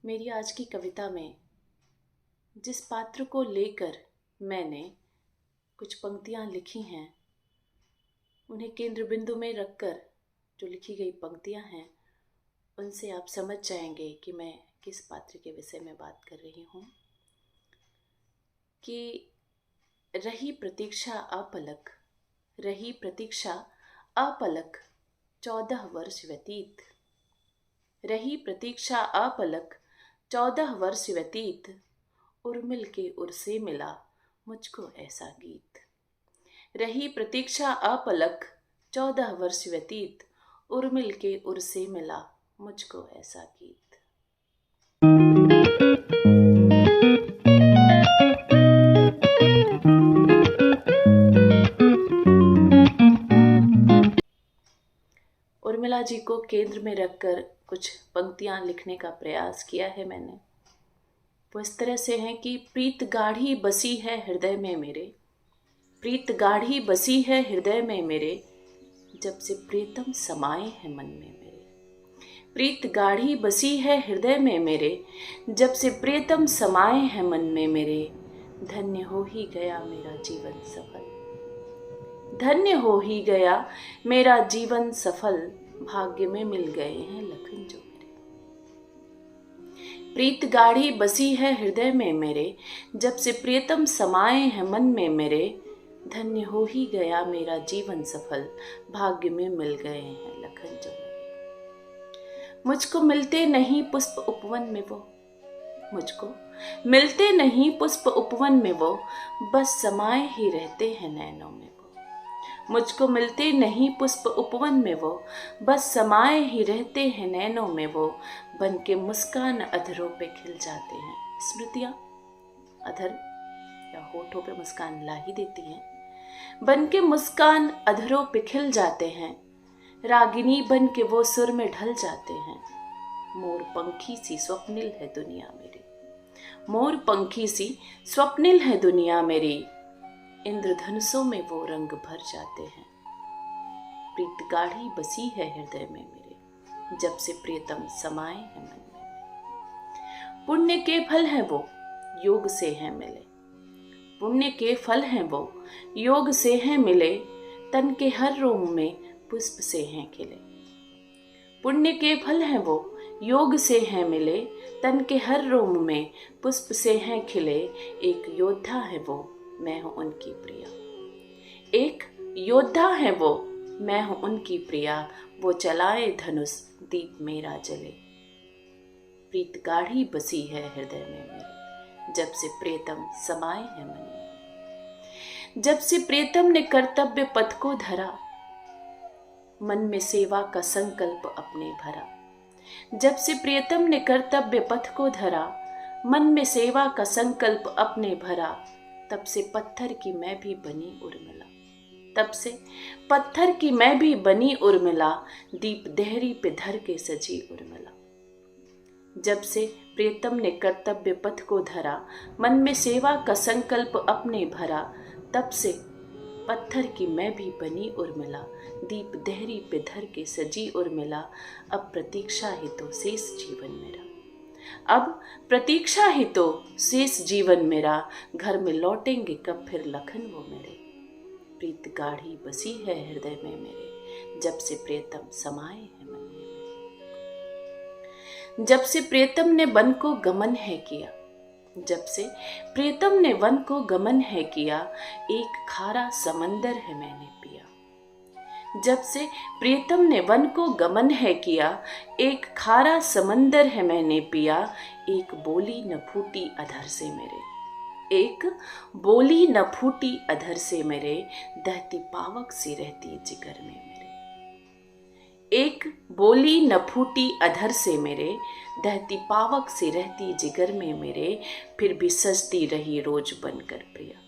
मेरी आज की कविता में जिस पात्र को लेकर मैंने कुछ पंक्तियाँ लिखी हैं, उन्हें केंद्र बिंदु में रखकर जो लिखी गई पंक्तियाँ हैं, उनसे आप समझ जाएंगे कि मैं किस पात्र के विषय में बात कर रही हूँ। कि रही प्रतीक्षा अपलक, रही प्रतीक्षा अपलक 14 वर्ष व्यतीत, रही प्रतीक्षा अपलक 14 वर्ष व्यतीत, उर्मिल के उर से मिला मुझको ऐसा गीत। रही प्रतीक्षा अपलक 14 वर्ष व्यतीत, उर्मिल के उर से मिला मुझको ऐसा गीत। उर्मिला जी को केंद्र में रखकर कुछ पंक्तियां लिखने का प्रयास किया है मैंने। वो इस तरह से हैं कि प्रीत गाढ़ी बसी है हृदय में मेरे, प्रीत गाढ़ी बसी है हृदय में मेरे, जब से प्रीतम समाए हैं मन में मेरे। प्रीत गाढ़ी बसी है हृदय में मेरे, जब से प्रीतम समाए हैं मन में मेरे। धन्य हो ही गया मेरा जीवन सफल, धन्य हो ही गया मेरा जीवन सफल, भाग्य में मिल गए हैं लखन जो मेरे। प्रीत गाढ़ी बसी है हृदय में मेरे, जब से प्रियतम समाए हैं मन में मेरे। धन्य हो ही गया मेरा जीवन सफल, भाग्य में मिल गए हैं लखन जो मेरे। मुझको मिलते नहीं पुष्प उपवन में वो, मुझको मिलते नहीं पुष्प उपवन में वो, बस समाए ही रहते हैं नैनों में वो। मुझको मिलते नहीं पुष्प उपवन में वो, बस समाए ही रहते हैं नैनों में वो। बन के मुस्कान अधरों पे खिल जाते हैं स्मृतियाँ, अधर या होठों पे मुस्कान ला ही देती हैं। बन के मुस्कान अधरों पे खिल जाते हैं, रागिनी बन के वो सुर में ढल जाते हैं। मोर पंखी सी स्वप्निल है दुनिया मेरी, मोर पंखी सी स्वप्निल है दुनिया मेरी, इंद्रधनुषों में वो रंग भर जाते हैं। प्रीत गाढ़ी बसी है हृदय में मेरे, जब से प्रियतम समाए हैं मन में। पुण्य के फल हैं वो योग से हैं मिले, पुण्य के फल हैं वो योग से हैं मिले, तन के हर रोम में पुष्प से हैं खिले। पुण्य के फल हैं वो योग से हैं मिले, तन के हर रोम में पुष्प से हैं खिले। एक योद्धा है वो मैं हूं उनकी प्रिया, एक योद्धा है वो मैं हूं उनकी प्रिया, वो चलाए धनुष दीप मेरा जले। प्रीत गाढ़ी बसी है हृदय में मेरे, जब से प्रियतम समाए हैं मन में। जब से प्रियतम ने कर्तव्य पथ को धरा, मन में सेवा का संकल्प अपने भरा। जब से प्रियतम ने कर्तव्य पथ को धरा, मन में सेवा का संकल्प अपने भरा। तब से पत्थर की मैं भी बनी उर्मिला, तब से पत्थर की मैं भी बनी उर्मिला, दीप देहरी पे धर के सजी उर्मिला। जब से प्रियतम ने कर्तव्य पथ को धरा, मन में सेवा का संकल्प अपने भरा। तब से पत्थर की मैं भी बनी उर्मिला, दीप देहरी पे धर के सजी उर्मिला। अब प्रतीक्षा ही तो शेष जीवन मेरा, अब प्रतीक्षा ही तो शेष जीवन मेरा, घर में लौटेंगे कब फिर लखन वो मेरे। प्रीत गाढ़ी बसी है हृदय में मेरे, जब से प्रियतम समाए हैं मन में मेरे। जब से प्रियतम ने वन को गमन है किया, जब से प्रियतम ने वन को गमन है किया, एक खारा समंदर है मैंने पिया। जब से प्रियतम ने वन को गमन है किया, एक खारा समंदर है मैंने पिया। एक बोली न फूटी अधर से मेरे, एक बोली न फूटी अधर से मेरे, दहती पावक सी रहती जिगर में मेरे। एक बोली न फूटी अधर से मेरे, दहती पावक सी रहती जिगर में मेरे। फिर भी सजती रही रोज बनकर प्रिया,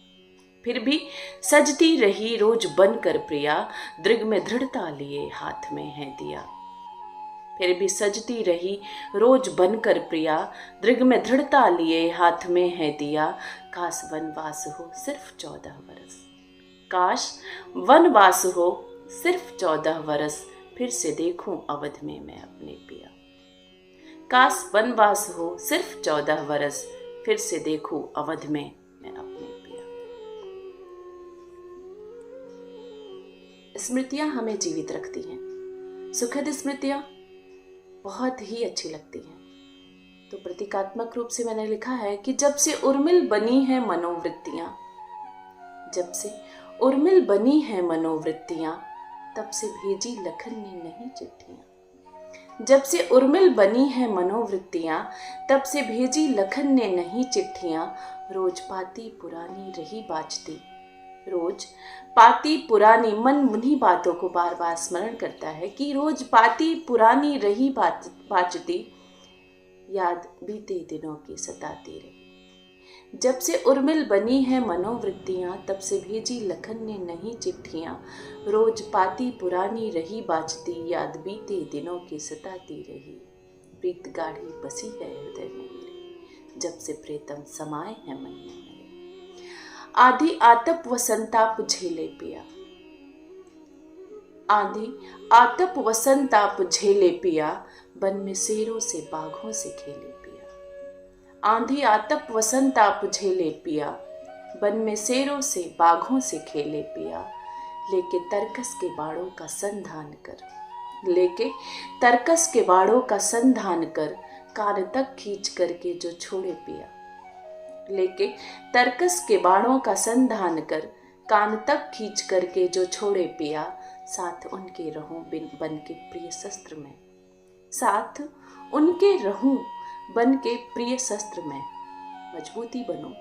फिर भी सजती रही रोज बनकर प्रिया, दृग में दृढ़ता लिए हाथ में है दिया। फिर भी सजती रही रोज बनकर प्रिया, दृग में दृढ़ता लिए हाथ में है दिया। काश वनवास हो सिर्फ 14 बरस, काश वनवास हो सिर्फ 14 बरस, फिर से देखूं अवध में मैं अपने पिया। काश वनवास हो सिर्फ 14 वर्ष, फिर से देखूं अवध में मैं अपने पिया। स्मृतियां हमें जीवित रखती हैं। सुखद स्मृतियां बहुत ही अच्छी लगती हैं। तो प्रतीकात्मक रूप से मैंने लिखा है कि जब से उर्मिल बनी है मनोवृत्तियां, जब से उर्मिल बनी है मनोवृत्तियां, तब से भेजी लखन ने नहीं चिट्ठियां। जब से उर्मिल बनी है मनोवृत्तियां, तब से भेजी लखन ने नहीं चिट्ठियां। रोज पाती पुरानी रही बाजती, रोज पाती पुरानी, मन उन्हीं बातों को बार बार स्मरण करता है कि रोज पाती पुरानी रही बाजती, याद बीते दिनों की सताती रही। जब से उर्मिल बनी है मनोवृत्तियां, तब से भेजी लखन ने नहीं चिट्ठियां। रोज पाती पुरानी रही बाजती, याद बीते दिनों की सताती रही। प्रीत गाढ़ी बसी है हृदय में मेरे, जब से प्रीतम समाये है मन में मेरे। आधी आतप व संताप झेले पिया, आंधी आतप व संताप झेले पिया, वन में शेरों से बाघों से खेले पिया। आंधी आतप व संताप झेले पिया, वन में शेरों से बाघों से खेले पिया। लेके तरकस के बाड़ों का संधान कर, लेके तरकस के बाड़ों का संधान कर, कान तक खींच करके जो छोड़े पिया। लेके तरकस के बाणों का संधान कर, कान तक खींच करके जो छोड़े पिया। साथ उनके रहूं बन के प्रिय शस्त्र में, साथ उनके रहूं बन के प्रिय शस्त्र में, मजबूती बनो।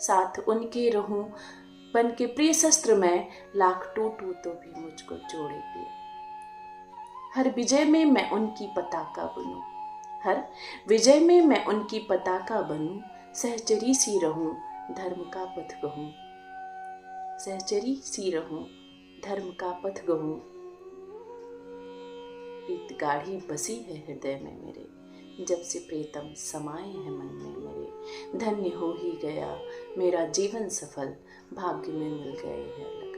साथ उनके रहूं बन के प्रिय शस्त्र में, लाख टूटूं तो भी मुझको जोड़े पिया। हर विजय में मैं उनकी पताका बनूं, हर विजय में मैं उनकी पताका बनूं। सहचरी सी रहूं धर्म का पथ गहूं, सहचरी सी रहूं धर्म का पथ गहूं। प्रीत गाढ़ी बसी है हृदय में मेरे, जब से प्रीतम समाये है मन में मेरे। धन्य हो ही गया मेरा जीवन सफल, भाग्य में मिल गए हैं लखन।